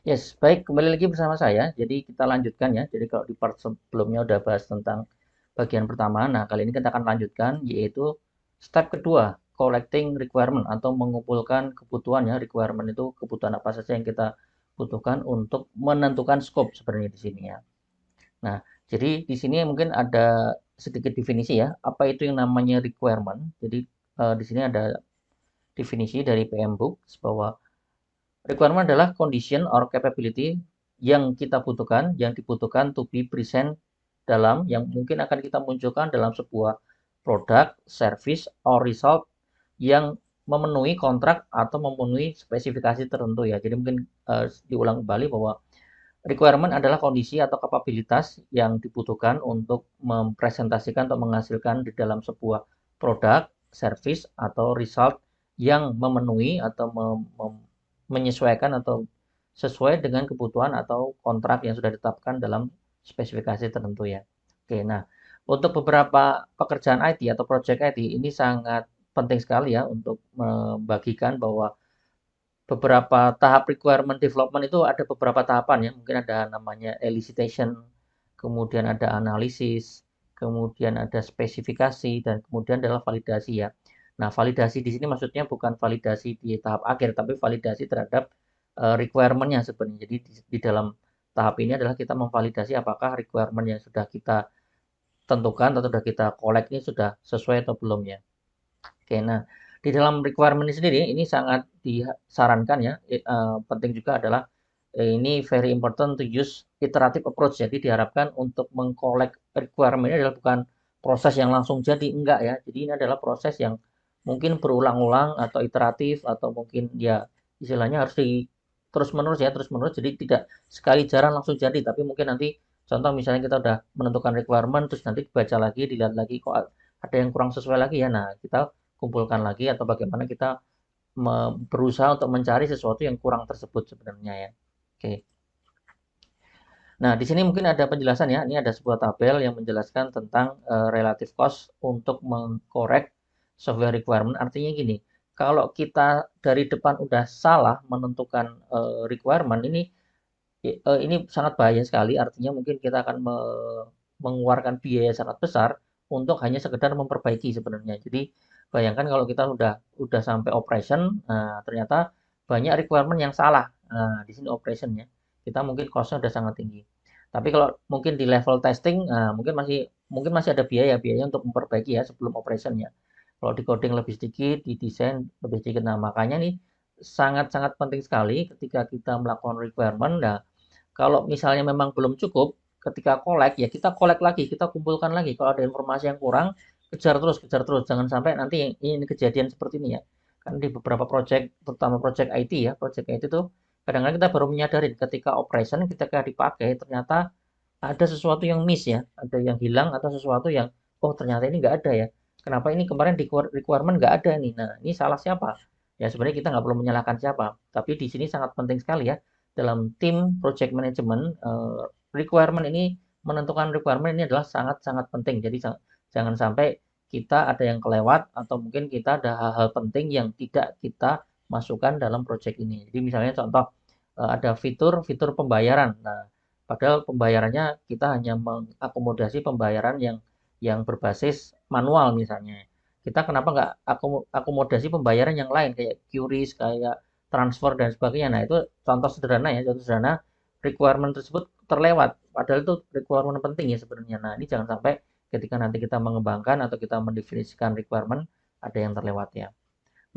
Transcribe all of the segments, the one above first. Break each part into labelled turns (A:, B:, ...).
A: Yes, baik, kembali lagi bersama saya. Jadi kita lanjutkan ya. Jadi kalau di part sebelumnya udah bahas tentang bagian pertama, nah kali ini kita akan lanjutkan yaitu step kedua, collecting requirement atau mengumpulkan kebutuhan ya. Requirement itu kebutuhan apa saja yang kita butuhkan untuk menentukan scope sebenarnya di sini ya. Nah, jadi di sini mungkin ada sedikit definisi ya. Apa itu yang namanya requirement? Jadi di sini ada definisi dari PM Books bahwa requirement adalah condition or capability yang kita butuhkan, yang dibutuhkan to be present dalam, yang mungkin akan kita munculkan dalam sebuah produk, service, or result yang memenuhi kontrak atau memenuhi spesifikasi tertentu ya. Jadi mungkin diulang kembali bahwa requirement adalah kondisi atau kapabilitas yang dibutuhkan untuk mempresentasikan atau menghasilkan di dalam sebuah produk, service, atau result yang memenuhi atau menyesuaikan atau sesuai dengan kebutuhan atau kontrak yang sudah ditetapkan dalam spesifikasi tertentu ya. Oke, nah untuk beberapa pekerjaan IT atau project IT ini sangat penting sekali ya untuk membagikan bahwa beberapa tahap requirement development itu ada beberapa tahapan ya. Mungkin ada namanya elicitation, kemudian ada analisis, kemudian ada spesifikasi, dan kemudian adalah validasi ya. Nah, validasi di sini maksudnya bukan validasi di tahap akhir, tapi validasi terhadap requirement-nya sebenarnya. Jadi di dalam tahap ini adalah kita memvalidasi apakah requirement yang sudah kita tentukan atau sudah kita collect ini sudah sesuai atau belum ya. Oke, nah di dalam requirement ini sendiri ini sangat disarankan ya, penting juga adalah ini very important to use iterative approach. Jadi diharapkan untuk mengkolek requirement ini adalah bukan proses yang langsung jadi, enggak ya. Jadi ini adalah proses yang mungkin berulang-ulang atau iteratif atau mungkin ya istilahnya harus di terus menerus ya, terus menerus. Jadi tidak sekali jalan langsung jadi, tapi mungkin nanti contoh misalnya kita udah menentukan requirement terus nanti dibaca lagi, dilihat lagi kok ada yang kurang sesuai lagi ya. Nah, kita kumpulkan lagi atau bagaimana kita berusaha untuk mencari sesuatu yang kurang tersebut sebenarnya ya. Oke. Nah, di sini mungkin ada penjelasan ya. Ini ada sebuah tabel yang menjelaskan tentang relative cost untuk mengkorek software requirement. Artinya gini, kalau kita dari depan udah salah menentukan requirement ini sangat bahaya sekali. Artinya mungkin kita akan mengeluarkan biaya sangat besar untuk hanya sekedar memperbaiki sebenarnya. Jadi bayangkan kalau kita udah sampai operation, nah, ternyata banyak requirement yang salah. Nah, di sini operationnya kita mungkin cost-nya udah sangat tinggi. Tapi kalau mungkin di level testing, nah, mungkin masih ada biaya untuk memperbaiki ya sebelum operation ya. Kalau di coding lebih sedikit, di desain lebih sedikit. Nah, makanya nih sangat-sangat penting sekali ketika kita melakukan requirement. Nah, kalau misalnya memang belum cukup, ketika collect ya kita collect lagi, kita kumpulkan lagi. Kalau ada informasi yang kurang, kejar terus. Jangan sampai nanti ini kejadian seperti ini ya. Kan di beberapa project, terutama project IT ya, project IT itu kadang-kadang kita baru menyadari ketika operation, ketika dipakai ternyata ada sesuatu yang miss ya, ada yang hilang atau sesuatu yang oh ternyata ini nggak ada ya. Kenapa ini kemarin di requirement nggak ada nih? Nah, ini salah siapa? Ya sebenarnya kita nggak perlu menyalahkan siapa, tapi di sini sangat penting sekali ya dalam tim project management requirement ini menentukan requirement ini adalah sangat-sangat penting. Jadi jangan sampai kita ada yang kelewat atau mungkin kita ada hal-hal penting yang tidak kita masukkan dalam project ini. Jadi misalnya contoh ada fitur pembayaran. Nah, padahal pembayarannya kita hanya mengakomodasi pembayaran yang berbasis manual misalnya. Kita kenapa nggak akomodasi pembayaran yang lain kayak QRIS, kayak transfer dan sebagainya. Nah, itu contoh sederhana ya, contoh sederhana requirement tersebut terlewat. Padahal itu requirement penting ya sebenarnya. Nah, ini jangan sampai ketika nanti kita mengembangkan atau kita mendefinisikan requirement ada yang terlewat ya.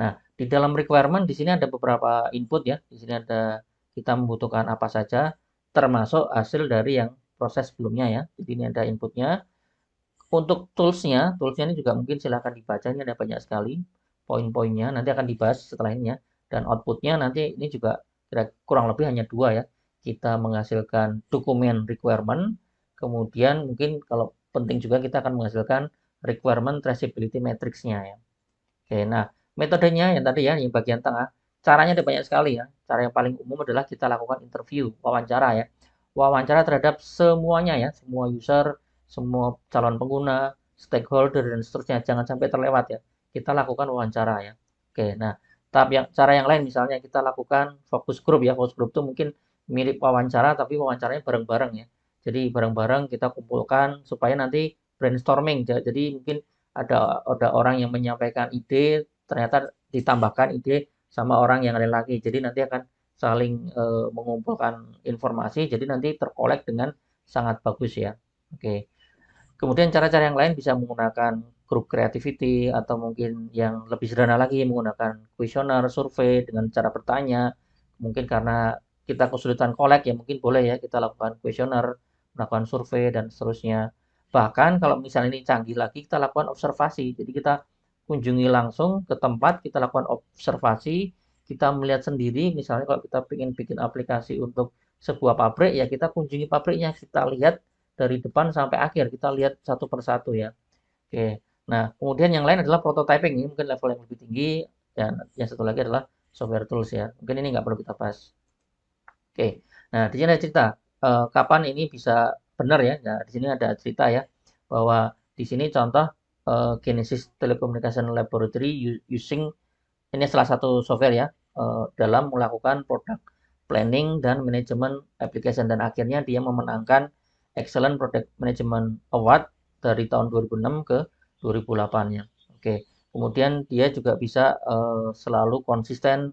A: Nah, di dalam requirement di sini ada beberapa input ya. Di sini ada kita membutuhkan apa saja, termasuk hasil dari yang proses sebelumnya ya. Jadi ini ada inputnya. Untuk toolsnya ini juga mungkin silahkan dibaca. Ini ada banyak sekali poin-poinnya. Nanti akan dibahas setelah ini ya. Dan outputnya nanti ini juga kurang lebih hanya dua ya. Kita menghasilkan dokumen requirement. Kemudian mungkin kalau penting juga kita akan menghasilkan requirement traceability matrix-nya ya. Oke, nah metodenya yang tadi ya, yang bagian tengah, caranya ada banyak sekali ya. Cara yang paling umum adalah kita lakukan interview, wawancara ya. Wawancara terhadap semuanya ya, semua user, semua calon pengguna, stakeholder dan seterusnya. Jangan sampai terlewat ya. Kita lakukan wawancara ya. Oke, nah cara yang lain misalnya kita lakukan focus group ya. Focus group itu mungkin mirip wawancara tapi wawancaranya bareng-bareng ya. Jadi bareng-bareng kita kumpulkan supaya nanti brainstorming. Jadi mungkin ada orang yang menyampaikan ide, ternyata ditambahkan ide sama orang yang lain lagi. Jadi nanti akan saling mengumpulkan informasi. Jadi nanti terkolek dengan sangat bagus ya. Oke. Kemudian cara-cara yang lain bisa menggunakan grup creativity atau mungkin yang lebih sederhana lagi menggunakan kuesioner, survei dengan cara bertanya. Mungkin karena kita kesulitan kolek ya mungkin boleh ya kita lakukan kuesioner, melakukan survei dan seterusnya. Bahkan kalau misalnya ini canggih lagi kita lakukan observasi. Jadi kita kunjungi langsung ke tempat, kita lakukan observasi, kita melihat sendiri misalnya kalau kita ingin bikin aplikasi untuk sebuah pabrik ya kita kunjungi pabriknya, kita lihat dari depan sampai akhir kita lihat satu persatu ya. Oke. Nah, kemudian yang lain adalah prototyping ini mungkin level yang lebih tinggi dan yang satu lagi adalah software tools ya. Mungkin ini nggak perlu kita bahas. Oke. Nah, di sini ada cerita kapan ini bisa benar ya. Nah, di sini ada cerita ya bahwa di sini contoh Genesis Telecommunication Laboratory using ini salah satu software ya dalam melakukan product planning dan manajemen application dan akhirnya dia memenangkan Excellent Product Management Award dari tahun 2006 ke 2008 ya. Oke. Kemudian dia juga bisa selalu konsisten,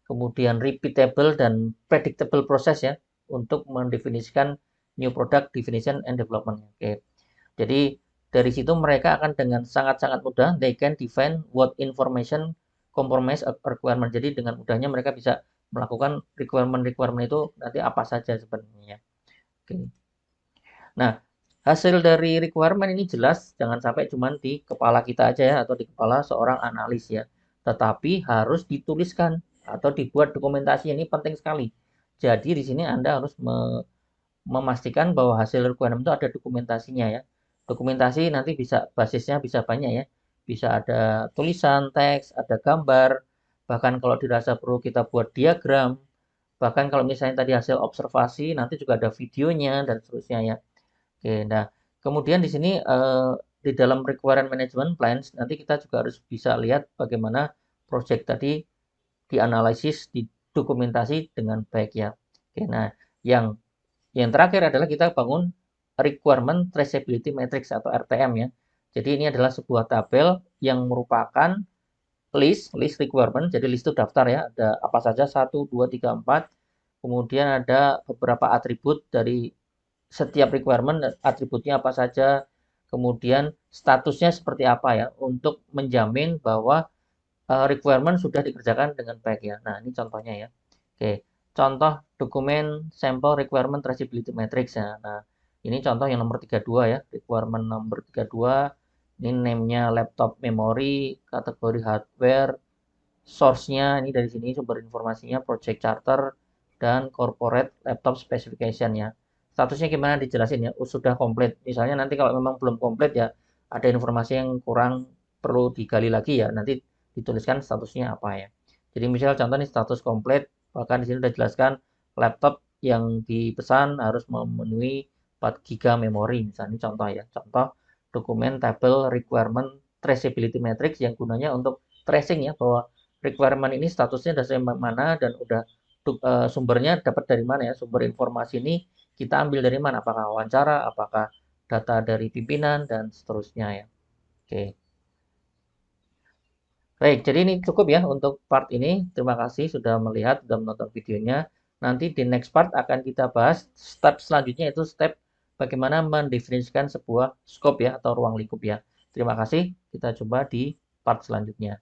A: kemudian repeatable dan predictable proses ya untuk mendefinisikan new product definition and development. Oke. Jadi dari situ mereka akan dengan sangat-sangat mudah they can define what information compromise requirement. Jadi dengan mudahnya mereka bisa melakukan requirement itu nanti apa saja sebenarnya. Oke. Nah, hasil dari requirement ini jelas jangan sampai cuma di kepala kita aja ya atau di kepala seorang analis ya. Tetapi harus dituliskan atau dibuat dokumentasi ini penting sekali. Jadi di sini Anda harus memastikan bahwa hasil requirement itu ada dokumentasinya ya. Dokumentasi nanti bisa basisnya bisa banyak ya. Bisa ada tulisan, teks, ada gambar, bahkan kalau dirasa perlu kita buat diagram, bahkan kalau misalnya tadi hasil observasi nanti juga ada videonya dan seterusnya ya. Oke, nah kemudian di sini di dalam requirement management plans nanti kita juga harus bisa lihat bagaimana project tadi dianalisis, didokumentasi dengan baik ya. Oke, nah yang terakhir adalah kita bangun requirement traceability matrix atau RTM ya. Jadi ini adalah sebuah tabel yang merupakan list requirement. Jadi list itu daftar ya, ada apa saja 1, 2, 3, 4. Kemudian ada beberapa atribut dari setiap requirement, atributnya apa saja, kemudian statusnya seperti apa ya, untuk menjamin bahwa requirement sudah dikerjakan dengan baik ya. Nah, ini contohnya ya. Oke, contoh dokumen sampel requirement traceability matrix ya. Nah, ini contoh yang nomor 32 ya, requirement nomor 32. Ini name-nya laptop memory, kategori hardware, source-nya ini dari sini sumber informasinya project charter dan corporate laptop specification ya. Statusnya gimana dijelasin ya? Sudah komplit. Misalnya nanti kalau memang belum komplit ya ada informasi yang kurang perlu digali lagi ya. Nanti dituliskan statusnya apa ya. Jadi misal contoh nih status komplit, bahkan di sini sudah jelaskan laptop yang dipesan harus memenuhi 4 GB memori misalnya ini contoh ya. Contoh dokumen tabel requirement traceability matrix yang gunanya untuk tracing ya bahwa requirement ini statusnya dari mana dan udah sumbernya dapat dari mana ya. Sumber informasi ini kita ambil dari mana? Apakah wawancara, apakah data dari pimpinan dan seterusnya ya. Oke. Baik, jadi ini cukup ya untuk part ini. Terima kasih sudah melihat, sudah menonton videonya. Nanti di next part akan kita bahas step selanjutnya itu step bagaimana mendefinisikan sebuah scope ya atau ruang lingkup ya. Terima kasih. Kita coba di part selanjutnya.